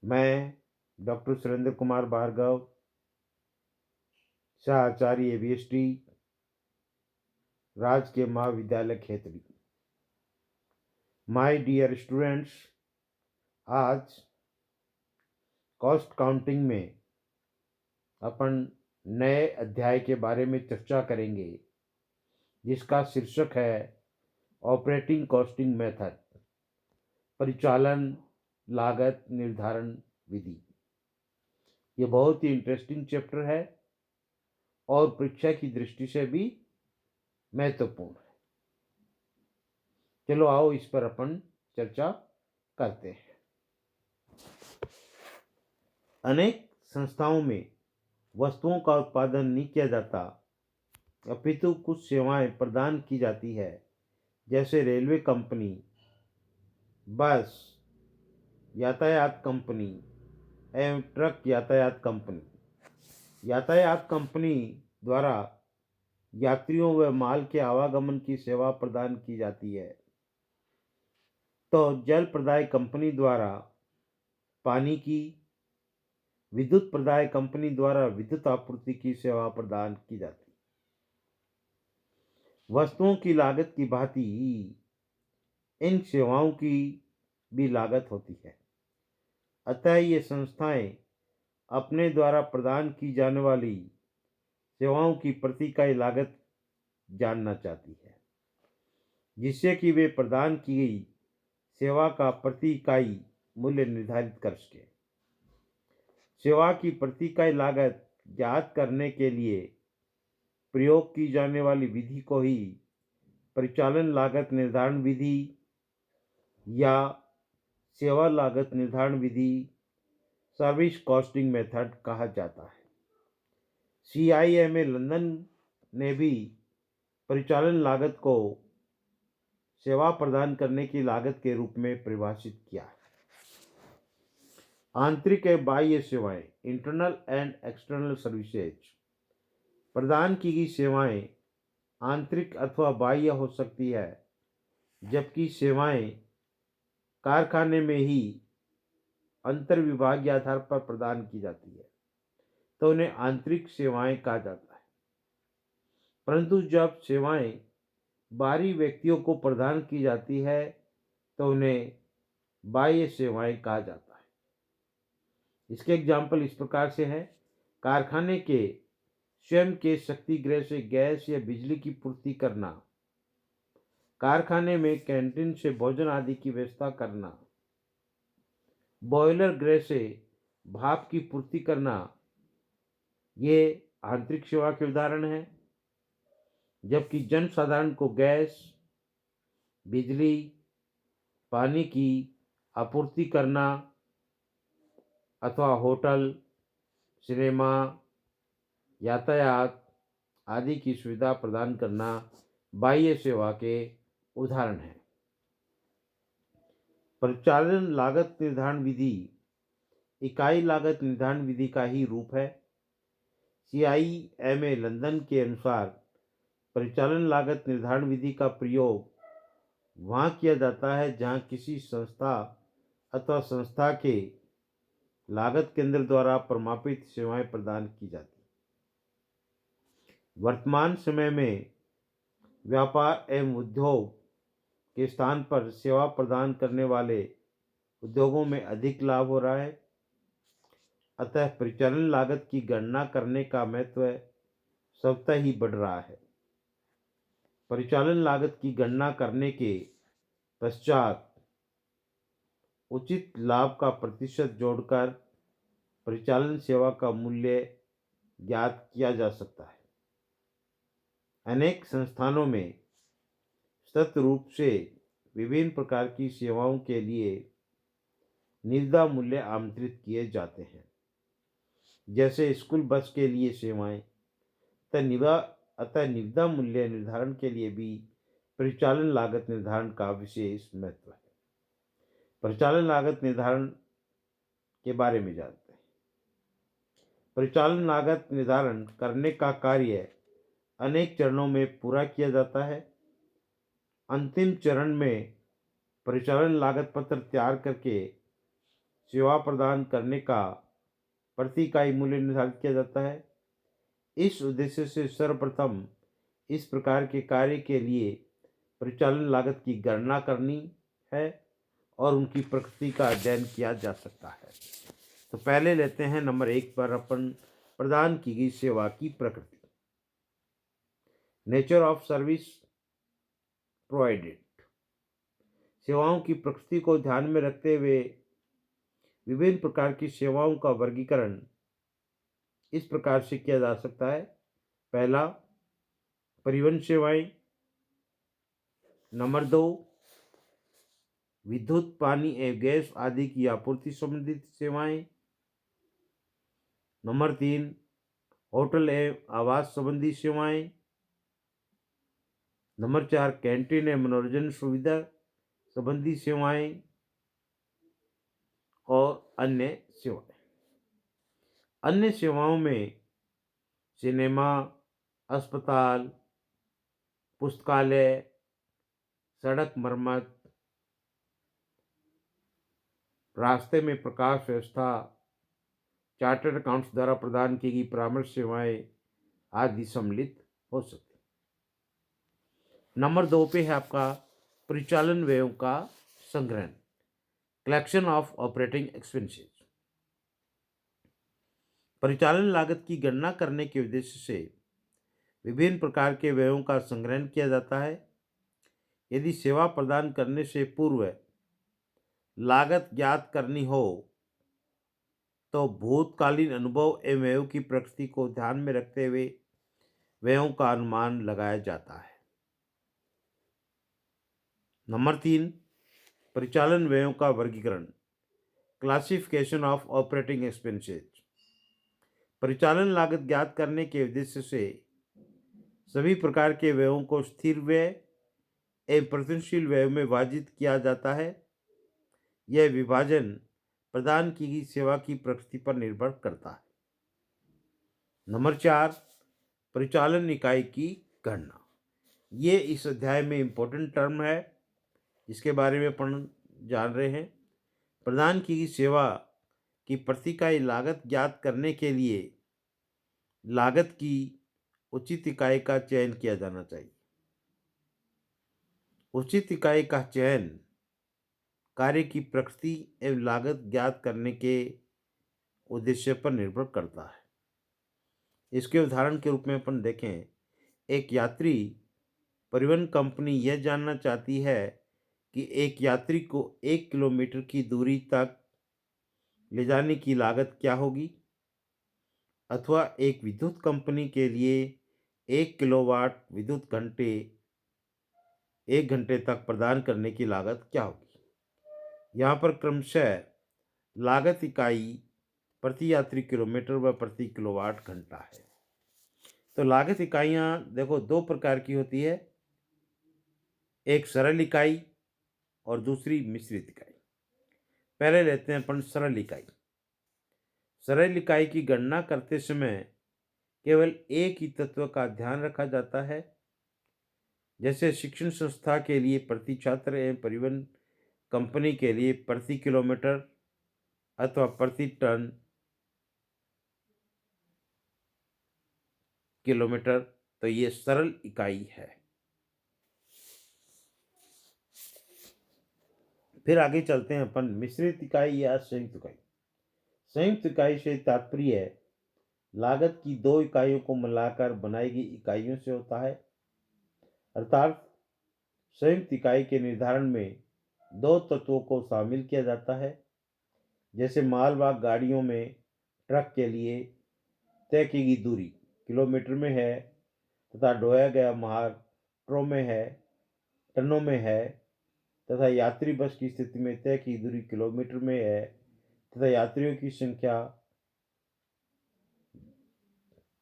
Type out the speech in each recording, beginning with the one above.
मैं डॉक्टर सुरेंद्र कुमार भार्गव, सहाचार्य एवीएसटी, राजकीय महाविद्यालय खेतड़ी। माय डियर स्टूडेंट्स, आज कॉस्ट काउंटिंग में अपन नए अध्याय के बारे में चर्चा करेंगे, जिसका शीर्षक है ऑपरेटिंग कॉस्टिंग मेथड, परिचालन लागत निर्धारण विधि। ये बहुत ही इंटरेस्टिंग चैप्टर है और परीक्षा की दृष्टि से भी महत्वपूर्ण है। चलो आओ इस पर अपन चर्चा करते हैं। अनेक संस्थाओं में वस्तुओं का उत्पादन नहीं किया जाता, अपितु कुछ सेवाएं प्रदान की जाती है, जैसे रेलवे कंपनी, बस यातायात कंपनी एवं ट्रक यातायात कंपनी। यातायात कंपनी द्वारा यात्रियों व माल के आवागमन की सेवा प्रदान की जाती है, तो जल प्रदाय कंपनी द्वारा पानी की, विद्युत प्रदाय कंपनी द्वारा विद्युत आपूर्ति की सेवा प्रदान की जाती है। वस्तुओं की लागत की भांति इन सेवाओं की भी लागत होती है। अतः ये संस्थाएं अपने द्वारा प्रदान की जाने वाली सेवाओं की प्रति इकाई लागत जानना चाहती है, जिससे कि वे प्रदान की गई सेवा का प्रति इकाई मूल्य निर्धारित कर सके। सेवा की प्रति इकाई लागत ज्ञात करने के लिए प्रयोग की जाने वाली विधि को ही परिचालन लागत निर्धारण विधि या सेवा लागत निर्धारण विधि, सर्विस कॉस्टिंग मेथड कहा जाता है। CIMA लंदन ने भी परिचालन लागत को सेवा प्रदान करने की लागत के रूप में परिभाषित किया है। आंतरिक एवं बाह्य सेवाएं, इंटरनल एंड एक्सटर्नल सर्विसेज। प्रदान की गई सेवाएं आंतरिक अथवा बाह्य हो सकती है, जबकि सेवाएं कारखाने में ही अंतर विभागीय आधार पर प्रदान की जाती है, तो उन्हें आंतरिक सेवाएं कहा जाता है। परंतु जब सेवाएं बाहरी व्यक्तियों को प्रदान की जाती है, तो उन्हें बाह्य सेवाएं कहा जाता है। इसके एग्जाम्पल इस प्रकार से है। कारखाने के स्वयं के शक्ति गृह से गैस या बिजली की पूर्ति करना, कारखाने में कैंटीन से भोजन आदि की व्यवस्था करना, बॉयलर गृह से भाप की पूर्ति करना, ये आंतरिक सेवा के उदाहरण हैं। जबकि जनसाधारण को गैस, बिजली, पानी की आपूर्ति करना अथवा होटल, सिनेमा, यातायात आदि की सुविधा प्रदान करना बाह्य सेवा के उदाहरण हैं। परिचालन लागत निर्धारण विधि इकाई लागत निर्धारण विधि का ही रूप है। CIMA लंदन के अनुसार परिचालन लागत निर्धारण विधि का प्रयोग वहाँ किया जाता है जहाँ किसी संस्था अथवा संस्था के लागत केंद्र द्वारा प्रमापित सेवाएं प्रदान की जाती। वर्तमान समय में व्यापार एवं उद्योग के स्थान पर सेवा प्रदान करने वाले उद्योगों में अधिक लाभ हो रहा है। अतः परिचालन लागत की गणना करने का महत्व स्वतः ही बढ़ रहा है। परिचालन लागत की गणना करने के पश्चात उचित लाभ का प्रतिशत जोड़कर परिचालन सेवा का मूल्य ज्ञात किया जा सकता है। अनेक संस्थानों में सतत रूप से विभिन्न प्रकार की सेवाओं के लिए निविदा मूल्य आमंत्रित किए जाते हैं, जैसे स्कूल बस के लिए सेवाएं। अतः निविदा मूल्य निर्धारण के लिए भी परिचालन लागत निर्धारण का विशेष महत्व है। परिचालन लागत निर्धारण के बारे में जानते हैं। परिचालन लागत निर्धारण करने का कार्य अनेक चरणों में पूरा किया जाता है। अंतिम चरण में परिचालन लागत पत्र तैयार करके सेवा प्रदान करने का प्रति इकाई मूल्य निर्धारित किया जाता है। इस उद्देश्य से सर्वप्रथम इस प्रकार के कार्य के लिए परिचालन लागत की गणना करनी है और उनकी प्रकृति का अध्ययन किया जा सकता है। तो पहले लेते हैं नंबर 1 पर अपन प्रदान की गई सेवा की प्रकृति। Nature of service provided. सेवाओं की प्रकृति को ध्यान में रखते हुए विभिन्न प्रकार की सेवाओं का वर्गीकरण इस प्रकार से किया जा सकता है। पहला, परिवहन सेवाएं। नंबर 2, विद्युत, पानी एवं गैस आदि की आपूर्ति संबंधित सेवाएं। नंबर 3, होटल एवं आवास संबंधी सेवाएं। नंबर 4, कैंटीन एवं मनोरंजन सुविधा संबंधी सेवाएं और अन्य सेवाएं। अन्य सेवाओं में सिनेमा, अस्पताल, पुस्तकालय, सड़क मरम्मत, रास्ते में प्रकाश व्यवस्था, चार्टर्ड अकाउंट्स द्वारा प्रदान की गई परामर्श सेवाएं आदि सम्मिलित हो सकती। नंबर 2 पे है आपका परिचालन व्ययों का संग्रहण, कलेक्शन ऑफ ऑपरेटिंग एक्सपेंसेस। परिचालन लागत की गणना करने के उद्देश्य से विभिन्न प्रकार के व्ययों का संग्रहण किया जाता है। यदि सेवा प्रदान करने से पूर्व लागत ज्ञात करनी हो तो भूतकालीन अनुभव एवं व्ययों की प्रकृति को ध्यान में रखते हुए व्ययों का अनुमान लगाया जाता है। नंबर 3, परिचालन व्ययों का वर्गीकरण, क्लासिफिकेशन ऑफ ऑपरेटिंग एक्सपेंसेस। परिचालन लागत ज्ञात करने के उद्देश्य से सभी प्रकार के व्ययों को स्थिर व्यय एवं परिवर्तनशील व्यय में विभाजित किया जाता है। यह विभाजन प्रदान की गई सेवा की प्रकृति पर निर्भर करता है। नंबर 4, परिचालन इकाई की गणना। ये इस अध्याय में इम्पोर्टेंट टर्म है, जिसके बारे में अपन जान रहे हैं। प्रदान की गई सेवा की प्रति इकाई लागत ज्ञात करने के लिए लागत की उचित इकाई का चयन किया जाना चाहिए। उचित इकाई का चयन कार्य की प्रकृति एवं लागत ज्ञात करने के उद्देश्य पर निर्भर करता है। इसके उदाहरण के रूप में अपन देखें, एक यात्री परिवहन कंपनी यह जानना चाहती है कि एक यात्री को 1 किलोमीटर की दूरी तक ले जाने की लागत क्या होगी, अथवा एक विद्युत कंपनी के लिए 1 किलोवाट विद्युत घंटे 1 घंटे तक प्रदान करने की लागत क्या होगी। यहाँ पर क्रमशः लागत इकाई प्रति यात्री किलोमीटर व प्रति किलोवाट घंटा है। तो लागत इकाइयाँ देखो 2 प्रकार की होती है, एक सरल इकाई और दूसरी मिश्रित इकाई। पहले लेते हैं अपन सरल इकाई। सरल इकाई की गणना करते समय केवल एक ही तत्व का ध्यान रखा जाता है। जैसे शिक्षण संस्था के लिए प्रति छात्र एवं परिवहन कंपनी के लिए प्रति किलोमीटर अथवा प्रति टन किलोमीटर। तो ये सरल इकाई है। फिर आगे चलते हैं अपन मिश्रित इकाई या संयुक्त इकाई। संयुक्त इकाई से तात्पर्य लागत की 2 इकाइयों को मिलाकर बनाई गई इकाइयों से होता है। अर्थात संयुक्त इकाई के निर्धारण में 2 तत्वों को शामिल किया जाता है। जैसे मालवाहक गाड़ियों में ट्रक के लिए तय की गई दूरी किलोमीटर में है तथा ढोया गया माल ट्रो में है, टनों में है, तथा यात्री बस की स्थिति में तय की दूरी किलोमीटर में है तथा यात्रियों की संख्या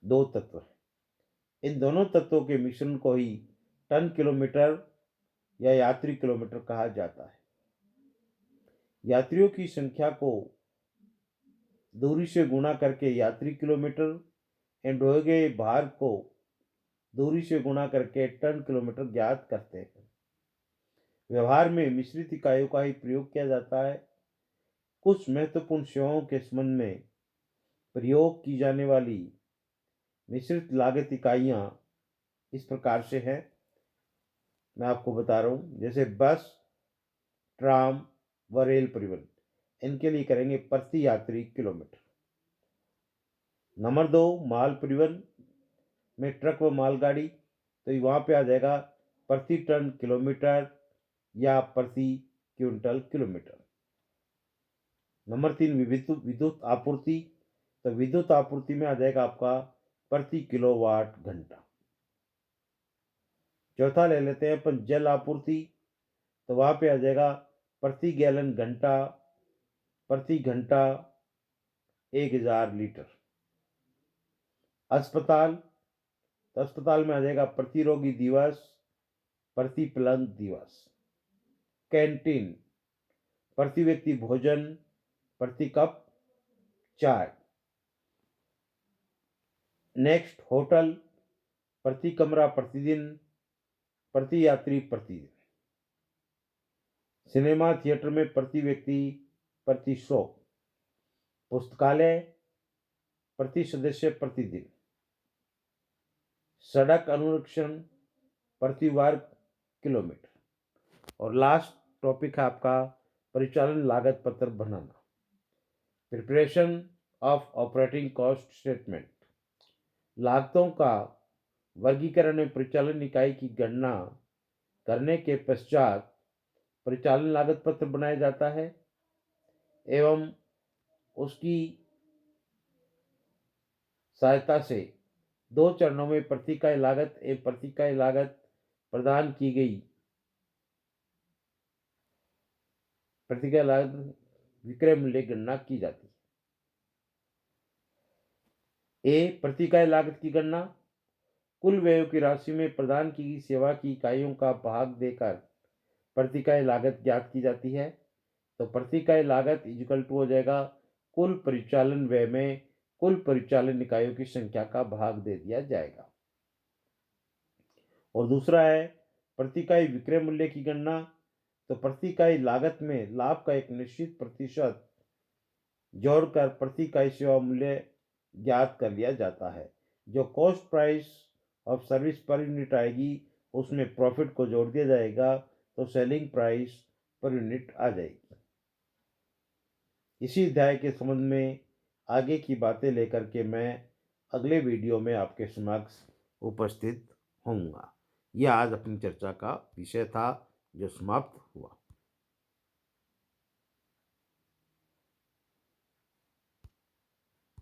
2 तत्व है। इन दोनों तत्वों के मिश्रण को ही टन किलोमीटर या यात्री किलोमीटर कहा जाता है। यात्रियों की संख्या को दूरी से गुणा करके यात्री किलोमीटर एवं ढोए गए भार को दूरी से गुणा करके टन किलोमीटर ज्ञात करते हैं। व्यवहार में मिश्रित इकाइयों का ही प्रयोग किया जाता है। कुछ महत्वपूर्ण सेवाओं के संबंध में प्रयोग की जाने वाली मिश्रित लागत इकाइयाँ इस प्रकार से है, मैं आपको बता रहा हूँ। जैसे बस, ट्राम व रेल परिवहन, इनके लिए करेंगे प्रति यात्री किलोमीटर। नंबर 2, माल परिवहन में ट्रक व मालगाड़ी, तो वहाँ पे आ जाएगा प्रति टन किलोमीटर या प्रति क्विंटल किलोमीटर। नंबर 3, विद्युत विद्युत आपूर्ति, तो विद्युत आपूर्ति में आ जाएगा आपका प्रति किलोवाट घंटा। चौथा ले लेते हैं अपन जल आपूर्ति, तो वहाँ पे आ जाएगा प्रति गैलन घंटा, प्रति घंटा 1000 लीटर। अस्पताल, तो अस्पताल में आ जाएगा प्रति रोगी दिवस, प्रति पलंग दिवस। कैंटीन, प्रति व्यक्ति भोजन, प्रति कप चाय। नेक्स्ट, होटल, प्रति कमरा प्रतिदिन, प्रति यात्री प्रतिदिन। सिनेमा थिएटर में प्रति व्यक्ति प्रति शो। पुस्तकालय, प्रति सदस्य प्रतिदिन। सड़क अनुरक्षण, प्रति वर्ग किलोमीटर। और लास्ट टॉपिक है आपका परिचालन लागत पत्र बनाना। Preparation of operating cost statement, लागतों का वर्गीकरण में परिचालन इकाई की गणना करने के पश्चात परिचालन लागत पत्र बनाया जाता है एवं उसकी सहायता से 2 चरणों में प्रति इकाई लागत एवं प्रति इकाई लागत प्रदान की गई प्रति इकाई लागत विक्रय मूल्य गणना की जाती है। ए, प्रति इकाई लागत की गणना, कुल व्ययों की राशि में प्रदान की गई सेवा की इकाइयों का भाग देकर प्रति इकाई लागत ज्ञात की जाती है। तो प्रति इकाई लागत इक्वल टू हो जाएगा कुल परिचालन व्यय में कुल परिचालन इकाइयों की संख्या का भाग दे दिया जाएगा। और दूसरा है प्रति इकाई विक्रय मूल्य की गणना, तो प्रति इकाई लागत में लाभ का एक निश्चित प्रतिशत जोड़कर प्रति इकाई सेवा मूल्य ज्ञात कर लिया जाता है। जो cost price of service per unit आएगी उसमें प्रॉफिट को जोड़ दिया जाएगा, तो सेलिंग प्राइस पर यूनिट आ जाएगी। इसी अध्याय के संबंध में आगे की बातें लेकर के मैं अगले वीडियो में आपके समक्ष उपस्थित होऊंगा। यह आज अपनी चर्चा का विषय था जो समाप्त हुआ।